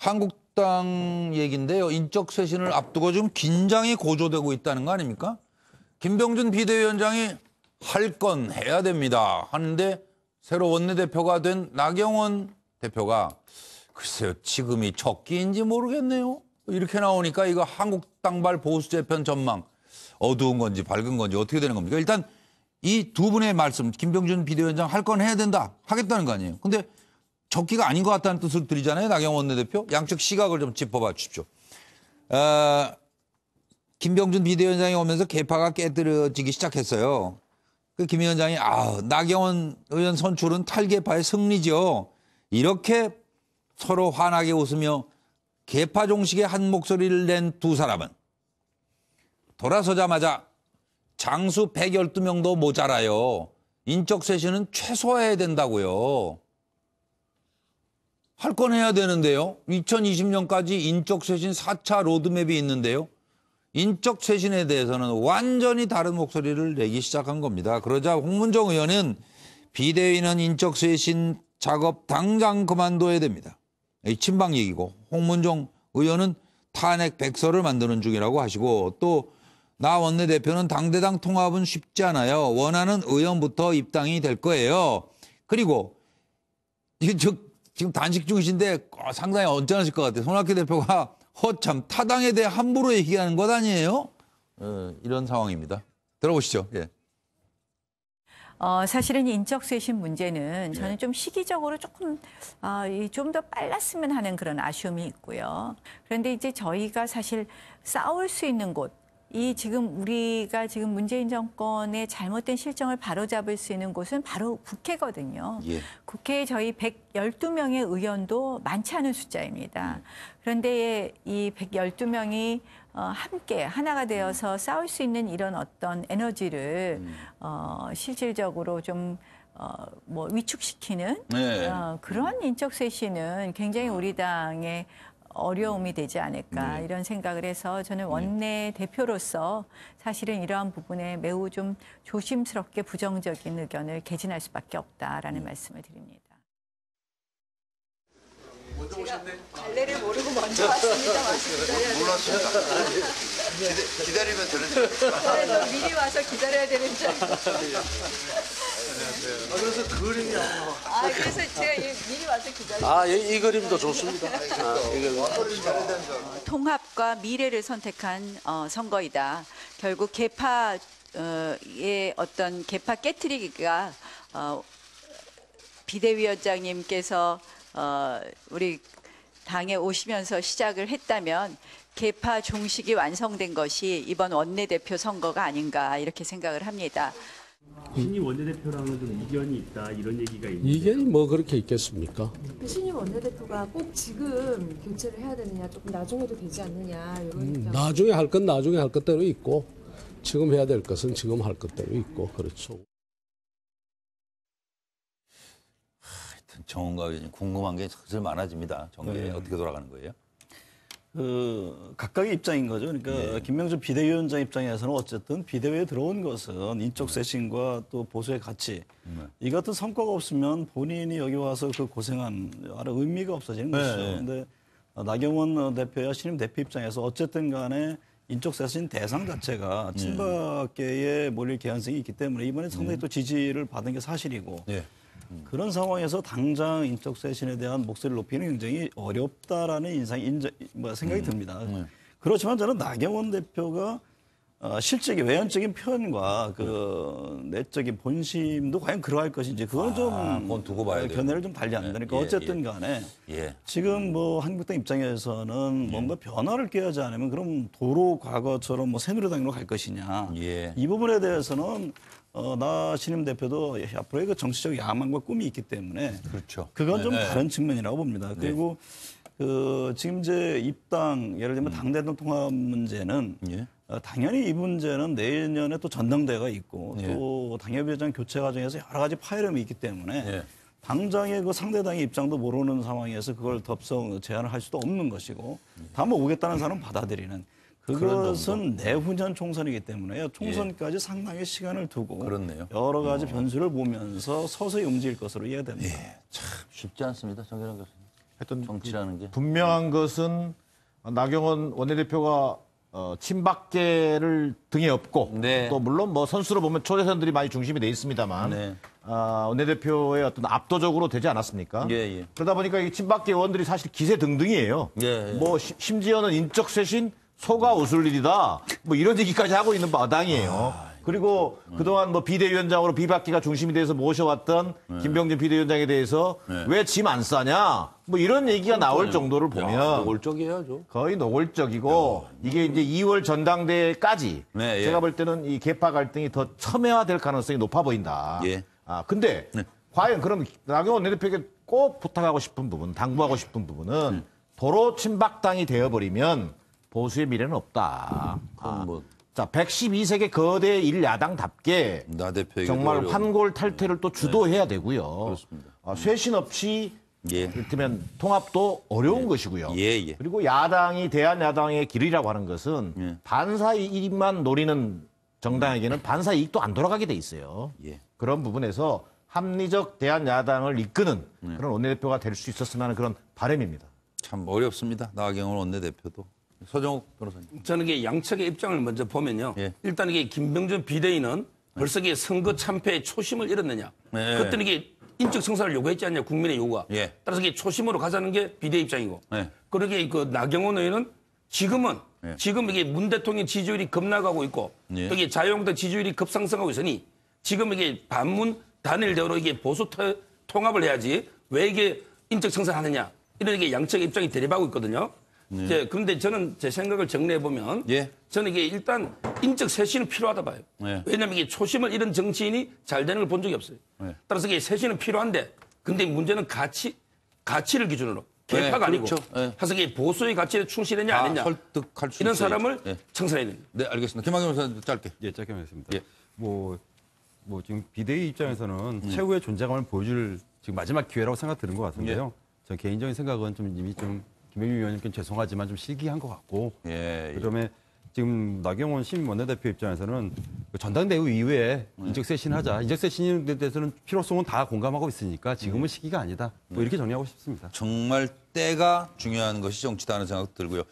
한국당 얘기인데요. 인적 쇄신을 앞두고 지금 긴장이 고조되고 있다는 거 아닙니까? 김병준 비대위원장이 할 건 해야 됩니다 하는데 새로 원내대표가 된 나경원 대표가 글쎄요, 지금이 적기인지 모르겠네요. 이렇게 나오니까 이거 한국당발 보수 재편 전망 어두운 건지 밝은 건지 어떻게 되는 겁니까? 일단 이 두 분의 말씀, 김병준 비대위원장 할 건 해야 된다, 하겠다는 거 아니에요. 근데 적기가 아닌 것 같다는 뜻을 드리잖아요, 나경원 원내대표. 양측 시각을 좀 짚어봐 주십시오. 김병준 비대위원장이 오면서 개파가 깨뜨려지기 시작했어요. 그 김 위원장이 나경원 의원 선출은 탈개파의 승리죠. 이렇게 서로 환하게 웃으며 개파 종식의 한 목소리를 낸 두 사람은 돌아서자마자 장수 112명도 모자라요. 인적 쇄신은 최소화해야 된다고요. 할 건 해야 되는데요. 2020년까지 인적 쇄신 4차 로드맵이 있는데요. 인적 쇄신에 대해서는 완전히 다른 목소리를 내기 시작한 겁니다. 그러자 홍문종 의원은 비대위는 인적 쇄신 작업 당장 그만둬야 됩니다. 친박 얘기고, 홍문종 의원은 탄핵 백서를 만드는 중이라고 하시고, 또 나 원내대표는 당대당 통합은 쉽지 않아요. 원하는 의원부터 입당이 될 거예요. 그리고 지금 단식 중이신데 상당히 언짢으실 것 같아요. 손학규 대표가 허참 타당에 대해 함부로 얘기하는 것 아니에요? 이런 상황입니다. 들어보시죠. 예. 사실은 인적 쇄신 문제는 저는 좀 시기적으로 조금 좀 더 빨랐으면 하는 그런 아쉬움이 있고요. 그런데 이제 저희가 사실 싸울 수 있는 곳, 우리가 지금 문재인 정권의 잘못된 실정을 바로잡을 수 있는 곳은 바로 국회거든요. 예. 국회에 저희 112명의 의원도 많지 않은 숫자입니다. 그런데 이 112명이 함께 하나가 되어서 싸울 수 있는 이런 어떤 에너지를 실질적으로 좀 위축시키는 그런 인적 쇄신은 굉장히 우리 당의 어려움이 되지 않을까 이런 생각을 해서 저는 원내 대표로서 사실은 이러한 부분에 매우 좀 조심스럽게 부정적인 의견을 개진할 수밖에 없다라는 말씀을 드립니다. 제가 갈래를 모르고 먼저 왔습니다. 몰랐습니다. 기다리면 되는 줄 미리 와서 기다려야 되는 줄 알고. 그래서 그림이 안 나와. 그래서 제가 미리 와서 기다려요. 이 그림도 좋습니다. 통합과 미래를 선택한 선거이다. 결국 개파의 어떤 개파 깨트리기가 비대위원장님께서 우리 당에 오시면서 시작을 했다면 개파 종식이 완성된 것이 이번 원내대표 선거가 아닌가 이렇게 생각을 합니다. 신임 원내대표랑은 좀 이견이 있다 이런 얘기가 있는데 이견이 뭐 그렇게 있겠습니까? 신임 원내대표가 꼭 지금 교체를 해야 되느냐, 조금 나중에도 되지 않느냐 이런 나중에 할 건 나중에 할 것대로 있고 지금 해야 될 것은 지금 할 것대로 있고 그렇죠. 하여튼 정원가 의원님 궁금한 게 슬슬 많아집니다. 정계 어떻게 돌아가는 거예요? 각각의 입장인 거죠. 그러니까 김명준 비대위원장 입장에서는 어쨌든 비대위에 들어온 것은 인적 쇄신과 또 보수의 가치 이 같은 성과가 없으면 본인이 여기 와서 그 고생한 아주 의미가 없어지는 것이죠. 그런데 나경원 대표야 신임 대표 입장에서 어쨌든 간에 인적 쇄신 대상 자체가 친박계에 몰릴 개연성이 있기 때문에 이번에 상당히 또 지지를 받은 게 사실이고 그런 상황에서 당장 인적 쇄신에 대한 목소리를 높이는 굉장히 어렵다라는 생각이 듭니다. 그렇지만 저는 나경원 대표가 실적인 외연적인 표현과 그 내적인 본심도 과연 그러할 것인지 그건 좀 그건 두고 봐야 돼요. 견해를 좀 달리합니다. 그러니까 어쨌든 간에 지금 한국당 입장에서는 뭔가 변화를 꾀하지 않으면 그럼 도로 과거처럼 새누리당으로 갈 것이냐. 이 부분에 대해서는 나 신임 대표도 앞으로의 그 정치적 야망과 꿈이 있기 때문에 그렇죠. 그건 좀 다른 측면이라고 봅니다. 그리고 지금 이제 입당 예를 들면 당대당 통합 문제는 당연히 이 문제는 내년에 또 전당대회가 있고 또 당협위원장 교체 과정에서 여러 가지 파열음이 있기 때문에 당장의 그 상대당의 입장도 모르는 상황에서 그걸 덥석 제안을 할 수도 없는 것이고 다만 오겠다는 사람은 받아들이는 그것은 내후년 총선이기 때문에 총선까지 상당히 시간을 두고 여러 가지 변수를 보면서 서서히 움직일 것으로 이해됩니다. 참 쉽지 않습니다. 정경환 교수님. 하여튼 정치라는 게. 분명한 것은 나경원 원내대표가 친박계를 등에 업고 네. 또 물론 뭐 선수로 보면 초대선들이 많이 중심이 돼 있습니다만 네. 원내대표의 어떤 압도적으로 되지 않았습니까? 예, 예. 그러다 보니까 이 친박계 의원들이 사실 기세등등이에요. 예, 예. 뭐 심지어는 인적 쇄신 소가 웃을 일이다. 뭐 이런 얘기까지 하고 있는 마당이에요. 그리고 그동안 뭐 비대위원장으로 비박계가 중심이 돼서 모셔왔던 김병준 비대위원장에 대해서 왜 짐 안 싸냐? 뭐 이런 얘기가 나올 정도를 보면 노골적이야죠. 거의 노골적이고 이게 이제 2월 전당대회까지 네, 예. 제가 볼 때는 이 계파 갈등이 더 첨예화될 가능성이 높아 보인다. 예. 근데 과연 그럼 나경원 원내대표에게 꼭 부탁하고 싶은 부분, 당부하고 싶은 부분은 도로 친박당이 되어버리면 보수의 미래는 없다. 뭐 자, 112석의 거대 일야당답게 나 대표에게 정말 환골 탈퇴를 또 주도해야 되고요. 그렇습니다. 쇄신 없이 예. 이를테면 통합도 어려운 것이고요. 예, 예. 그리고 야당이 대한야당의 길이라고 하는 것은 예. 반사 이익만 노리는 정당에게는 반사 이익도 안 돌아가게 돼 있어요. 예. 그런 부분에서 합리적 대한야당을 이끄는 그런 원내대표가 될 수 있었으면 하는 그런 바람입니다. 참 어렵습니다. 나경원 원내대표도. 서정욱 변호사님. 저는 이게 양측의 입장을 먼저 보면요. 예. 일단 이게 김병준 비대위는 벌써 이게 선거 참패의 초심을 잃었느냐. 네. 그때는 이게 인적 성사를 요구했지 않냐, 국민의 요구가. 예. 따라서 이게 초심으로 가자는 게 비대위 입장이고. 네. 그러게 그 나경원 의원은 지금은 예. 지금 이게 문 대통령 지지율이 급락하고 있고 예. 여기 자유한국당 지지율이 급상승하고 있으니 지금 이게 반문 단일 대우로 이게 보수 통합을 해야지 왜 이게 인적 성사하느냐. 이런 게 양측의 입장이 대립하고 있거든요. 그런데 저는 제 생각을 정리해 보면 예. 저는 이게 일단 인적 쇄신은 필요하다 봐요. 예. 왜냐하면 이게 초심을 잃은 정치인이 잘 되는 걸 본 적이 없어요. 예. 따라서 이게 쇄신은 필요한데 근데 문제는 가치를 기준으로 개파가 예, 아니고 그렇죠. 예. 그래서 이게 보수의 가치에 충실했냐 안 했냐 설득할 수 이런 있어야죠. 사람을 예. 청산해야 됩니다. 네, 알겠습니다. 김학용 변호사님 짧게. 예, 짧게 하겠습니다. 예. 뭐 지금 비대위 입장에서는 최후의 존재감을 보여줄 지금 마지막 기회라고 생각 드는 것 같은데요. 저 개인적인 생각은 좀 이미 좀 김영민 위원님께 죄송하지만 좀 시기한 것 같고 예. 그다음에 지금 나경원 신 원내대표 입장에서는 전당대회 이후에 인적 쇄신하자. 인적 쇄신에 대해서는 필요성은 다 공감하고 있으니까 지금은 시기가 아니다. 뭐 이렇게 정리하고 싶습니다. 정말 때가 중요한 것이 정치다는 생각 들고요.